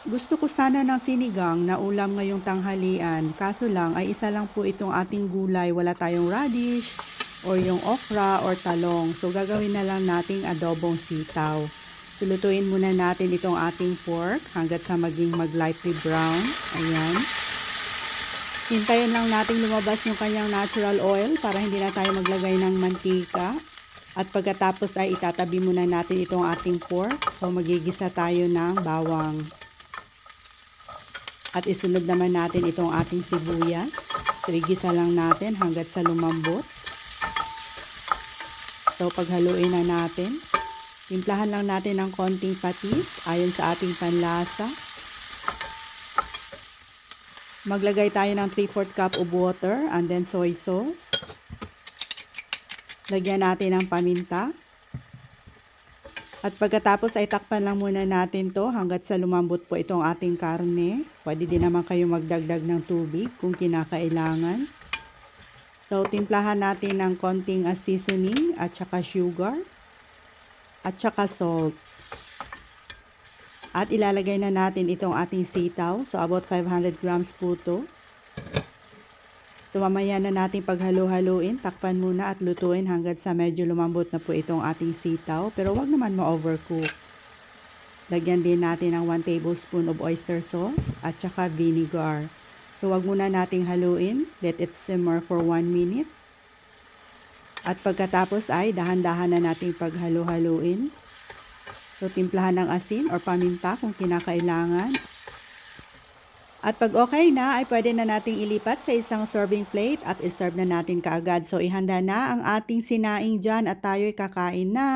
Gusto ko sana ng sinigang na ulam ngayong tanghalian, kaso lang ay isa lang po itong ating gulay, wala tayong radish or yung okra or talong. So gagawin na lang nating adobong sitaw. So lutuin muna natin itong ating pork hanggat sa maging lightly brown. Ayan. Hintayin lang nating lumabas yung kanyang natural oil para hindi na tayo maglagay ng mantika. At pagkatapos ay itatabi muna natin itong ating pork. So magigisa tayo ng bawang. At isunod naman natin itong ating sibuyas. Igisa lang natin hanggat sa lumambot. So paghaluin na natin. Timplahan lang natin ng konting patis ayon sa ating panlasa. Maglagay tayo ng 3/4 cup of water and then soy sauce. Lagyan natin ng paminta. At pagkatapos ay takpan lang muna natin to hanggat sa lumambot po itong ating karne. Pwede din naman kayo magdagdag ng tubig kung kinakailangan. So timplahan natin ng konting seasoning at saka sugar at saka salt. At ilalagay na natin itong ating sitaw. So about 500 grams po to. So mamaya na natin paghalo-haluin, takpan muna at lutuin hanggang sa medyo lumambot na po itong ating sitaw. Pero wag naman ma-overcook. Lagyan din natin ng 1 tablespoon of oyster sauce at saka vinegar. So wag muna nating haluin, let it simmer for 1 minute. At pagkatapos ay dahan-dahan na nating paghalo-haluin. So timplahan ng asin or paminta kung kinakailangan. At pag okay na, ay pwede na nating ilipat sa isang serving plate at iserve na natin kaagad. So ihanda na ang ating sinaing dyan at tayo'y kakain na.